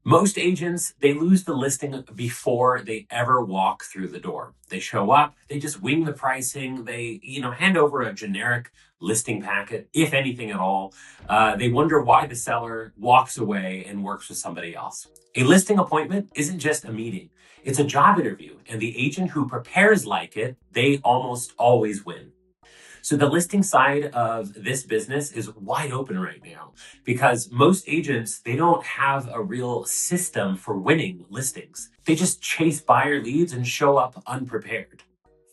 Most agents, they lose the listing before they ever walk through the door. They show up, they just wing the pricing, they, hand over a generic listing packet, if anything at all. They wonder why the seller walks away and works with somebody else. A listing appointment isn't just a meeting. It's a job interview, and the agent who prepares like it, they almost always win. So the listing side of this business is wide open right now because most agents, they don't have a real system for winning listings. They just chase buyer leads and show up unprepared.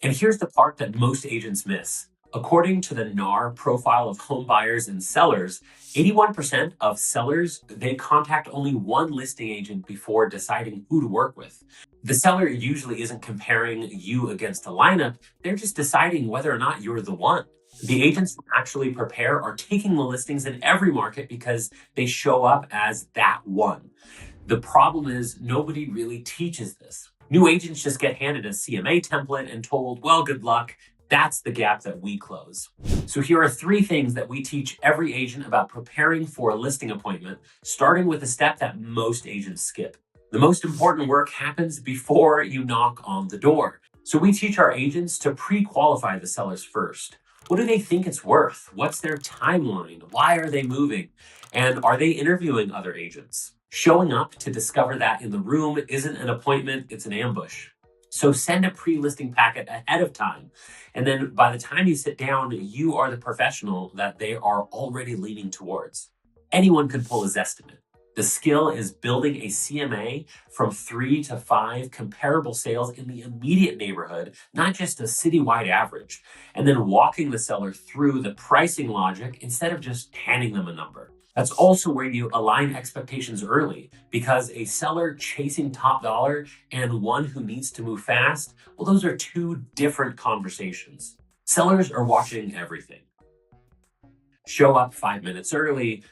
And here's the part that most agents miss. According to the NAR profile of home buyers and sellers, 81% of sellers, they contact only one listing agent before deciding who to work with. The seller usually isn't comparing you against a lineup, they're just deciding whether or not you're the one. The agents who actually prepare are taking the listings in every market because they show up as that one. The problem is nobody really teaches this. New agents just get handed a CMA template and told, well, good luck. That's the gap that we close. So here are 3 things that we teach every agent about preparing for a listing appointment, starting with a step that most agents skip. The most important work happens before you knock on the door. So we teach our agents to pre-qualify the sellers first. What do they think it's worth? What's their timeline? Why are they moving? And are they interviewing other agents? Showing up to discover that in the room isn't an appointment, it's an ambush. So send a pre-listing packet ahead of time. And then by the time you sit down, you are the professional that they are already leaning towards. Anyone could pull a Zestimate. The skill is building a CMA from 3 to 5 comparable sales in the immediate neighborhood, not just a citywide average, and then walking the seller through the pricing logic instead of just handing them a number. That's also where you align expectations early, because a seller chasing top dollar and one who needs to move fast, well, those are 2 different conversations. Sellers are watching everything. Show up 5 minutes early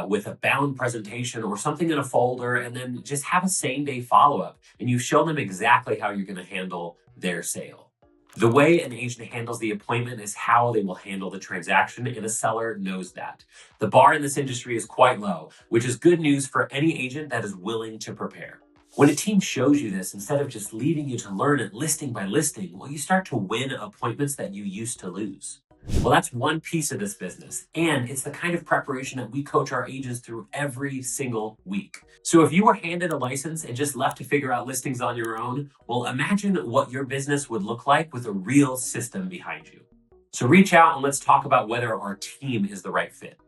with a bound presentation or something in a folder, and then just have a same-day follow-up, and you show them exactly how you're going to handle their sale. The way an agent handles the appointment is how they will handle the transaction, and a seller knows that. The bar in this industry is quite low, which is good news for any agent that is willing to prepare. When a team shows you this, instead of just leaving you to learn it listing by listing, well, you start to win appointments that you used to lose. Well, that's one piece of this business, and it's the kind of preparation that we coach our agents through every single week. So if you were handed a license and just left to figure out listings on your own, well, imagine what your business would look like with a real system behind you. So reach out and let's talk about whether our team is the right fit.